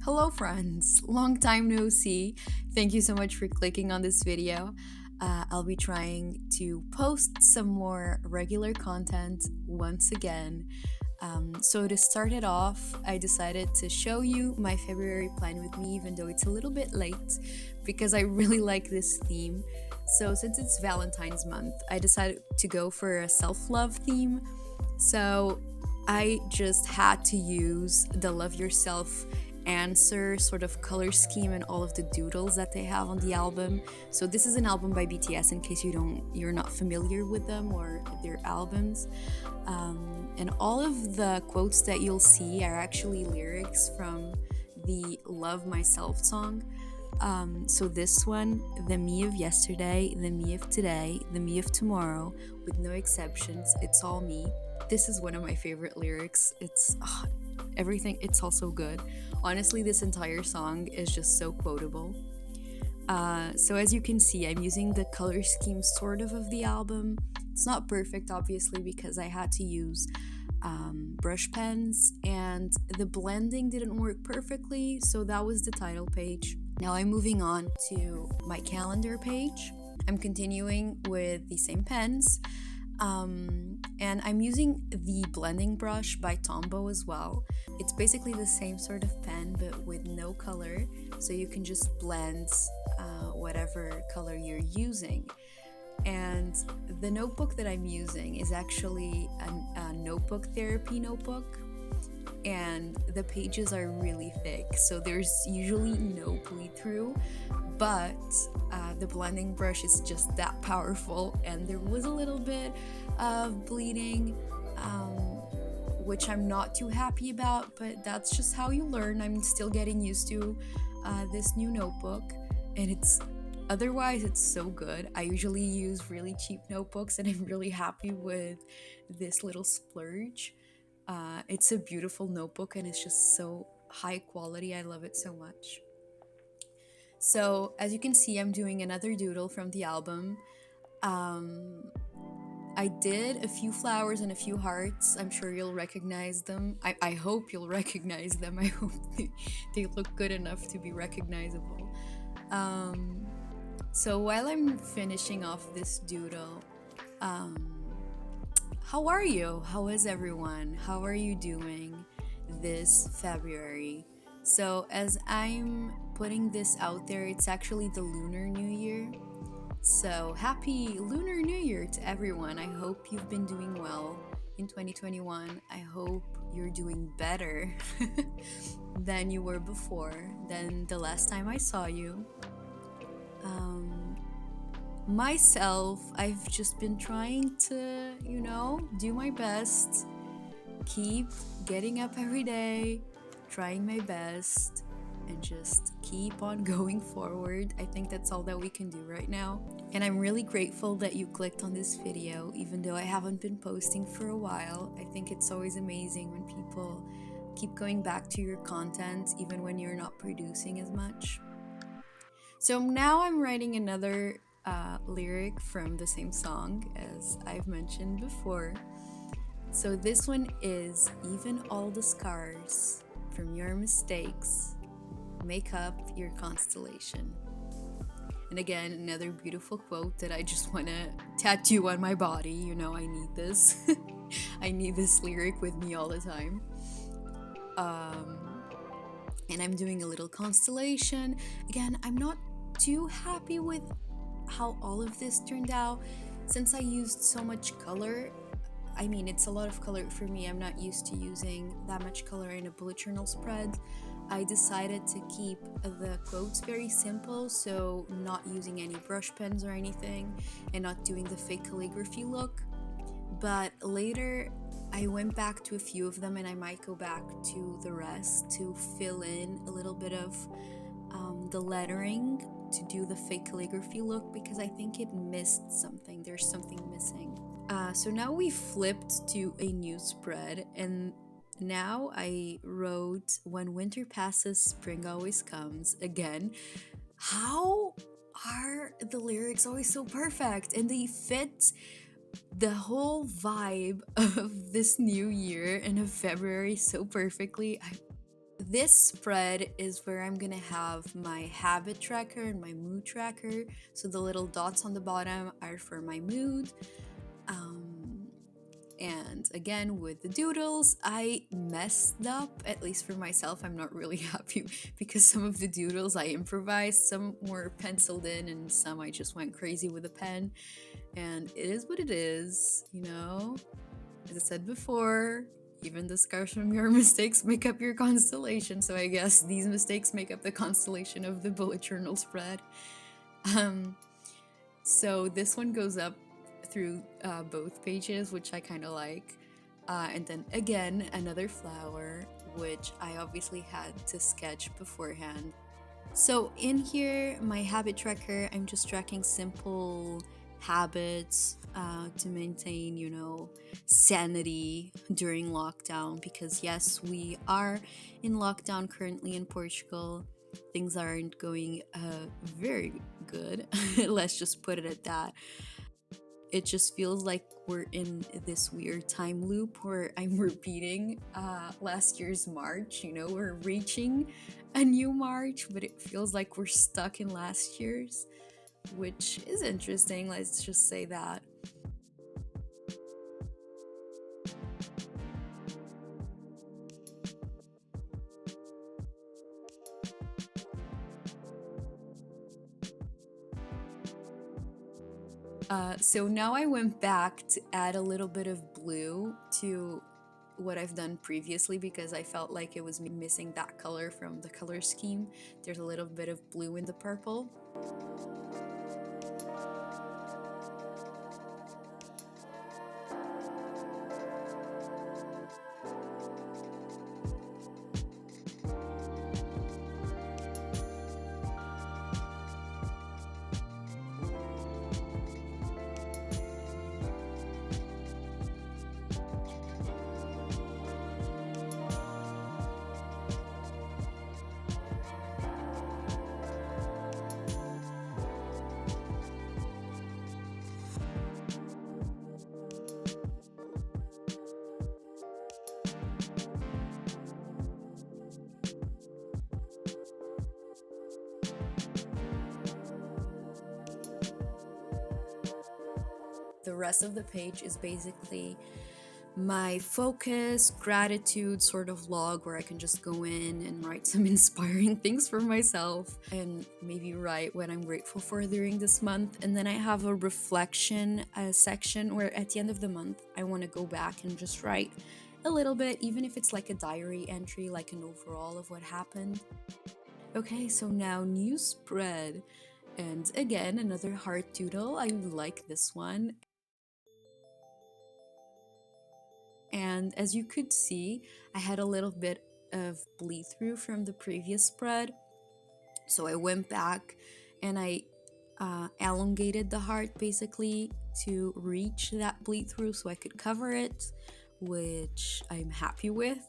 Hello friends, long time no see. Thank you so much for clicking on this video. I'll be trying to post some more regular content once again. So to start it off, I decided to show you my February plan with me, even though it's a little bit late, because I really like this theme. So since it's Valentine's month, I decided to go for a self-love theme. So I just had to use the Love Yourself answer sort of color scheme and all of the doodles that they have on the album. So this is an album by BTS in case you're not familiar with them or their albums. And all of the quotes that you'll see are actually lyrics from the Love Myself song. So this one, the me of yesterday, the me of today, the me of tomorrow, with no exceptions, it's all me. This is one of my favorite lyrics. It's everything, it's all so good. Honestly, this entire song is just so quotable. So as you can see, I'm using the color scheme sort of the album. It's not perfect, obviously, because I had to use brush pens and the blending didn't work perfectly, so that was the title page. Now I'm moving on to my calendar page. I'm continuing with the same pens. And I'm using the blending brush by Tombow as well. It's basically the same sort of pen but with no color, so you can just blend whatever color you're using. And the notebook that I'm using is actually a notebook therapy notebook, and the pages are really thick, so there's usually no bleed through, but the blending brush is just that powerful, and there was a little bit of bleeding, which I'm not too happy about, but that's just how you learn. I'm still getting used to this new notebook, and otherwise it's so good. I usually use really cheap notebooks, and I'm really happy with this little splurge. It's a beautiful notebook, and it's just so high quality. I love it so much. So as you can see, I'm doing another doodle from the album. I did a few flowers and a few hearts. I'm sure you'll recognize them. I hope you'll recognize them. I hope they look good enough to be recognizable. So while I'm finishing off this doodle, how are you? How is everyone? How are you doing this February? So as I'm putting this out there, it's actually the Lunar New Year. So happy Lunar New Year to everyone. I hope you've been doing well in 2021. I hope you're doing better than you were before, than the last time I saw you. Myself, I've just been trying to, do my best, keep getting up every day, trying my best, and just keep on going forward. I think that's all that we can do right now. And I'm really grateful that you clicked on this video, even though I haven't been posting for a while. I think it's always amazing when people keep going back to your content, even when you're not producing as much. So now I'm writing another lyric from the same song as I've mentioned before. So this one is, even all the scars from your mistakes make up your constellation. And again, another beautiful quote that I just want to tattoo on my body. I need this. I need this lyric with me all the time. And I'm doing a little constellation. Again, I'm not too happy with how all of this turned out, since I used so much color. I mean, it's a lot of color for me. I'm not used to using that much color in a bullet journal spread. I decided to keep the quotes very simple, so not using any brush pens or anything, and not doing the fake calligraphy look. But later, I went back to a few of them, and I might go back to the rest to fill in a little bit of the lettering to do the fake calligraphy look, because I think it missed something. There's something missing. So now we flipped to a new spread, and now I wrote, when winter passes, spring always comes. Again, how are the lyrics always so perfect, and they fit the whole vibe of this new year and of February so perfectly? This spread is where I'm gonna have my habit tracker and my mood tracker. So the little dots on the bottom are for my mood. And again, with the doodles, I messed up, at least for myself. I'm not really happy because some of the doodles I improvised, some were penciled in, and some I just went crazy with a pen. And it is what it is, you know? As I said before, even the scars from your mistakes make up your constellation. So I guess these mistakes make up the constellation of the bullet journal spread. So this one goes up through both pages, which I kind of like. And then again, another flower, which I obviously had to sketch beforehand. So in here, my habit tracker, I'm just tracking simple habits to maintain, sanity during lockdown. Because yes, we are in lockdown currently in Portugal. Things aren't going very good. Let's just put it at that. It just feels like we're in this weird time loop where I'm repeating last year's March. We're reaching a new March, but it feels like we're stuck in last year's, which is interesting. Let's just say that. So now I went back to add a little bit of blue to what I've done previously because I felt like it was missing that color from the color scheme. There's a little bit of blue in the purple. The rest of the page is basically my focus, gratitude sort of log where I can just go in and write some inspiring things for myself and maybe write what I'm grateful for during this month. And then I have a reflection section where at the end of the month, I want to go back and just write a little bit, even if it's like a diary entry, like an overall of what happened. Okay, so now new spread. And again, another heart doodle. I like this one. And as you could see, I had a little bit of bleed through from the previous spread. So I went back and I elongated the heart basically to reach that bleed through so I could cover it, which I'm happy with.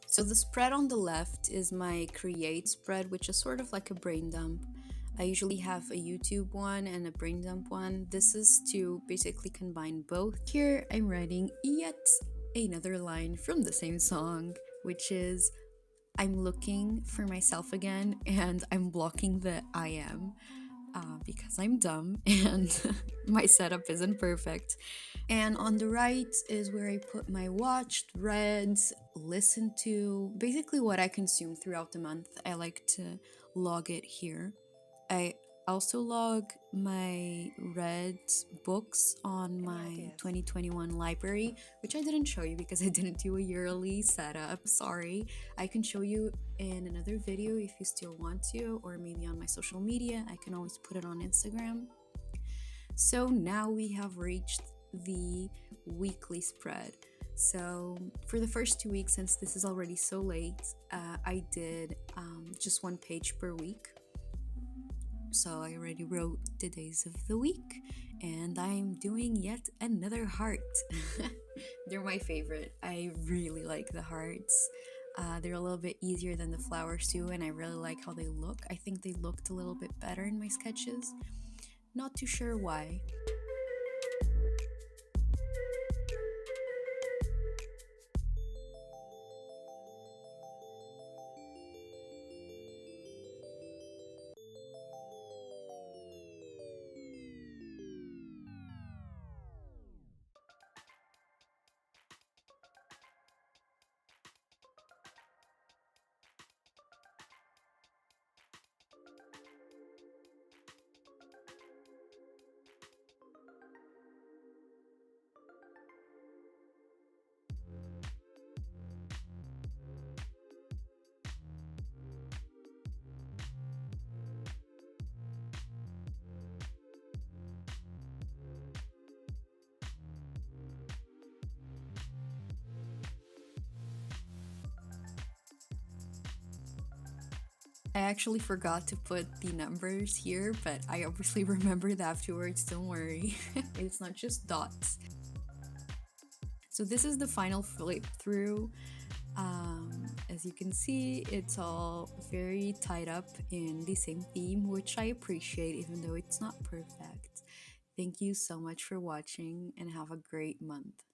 So the spread on the left is my create spread, which is sort of like a brain dump. I usually have a YouTube one and a brain dump one. This is to basically combine both. Here I'm writing yet another line from the same song, which is I'm looking for myself again and I'm blocking the I am because I'm dumb and my setup isn't perfect. And on the right is where I put my watched, read, listened to, basically what I consume throughout the month. I like to log it here. I also log my read books on my 2021 library, which I didn't show you because I didn't do a yearly setup. Sorry. I can show you in another video if you still want to, or maybe on my social media. I can always put it on Instagram. So now we have reached the weekly spread. So for the first 2 weeks, since this is already so late, I did just one page per week. So I already wrote the days of the week, and I'm doing yet another heart. They're my favorite. I really like the hearts. They're a little bit easier than the flowers too, and I really like how they look. I think they looked a little bit better in my sketches. Not too sure why. I actually forgot to put the numbers here, but I obviously remembered afterwards, don't worry. It's not just dots. So this is the final flip through. As you can see, it's all very tied up in the same theme, which I appreciate even though it's not perfect. Thank you so much for watching and have a great month.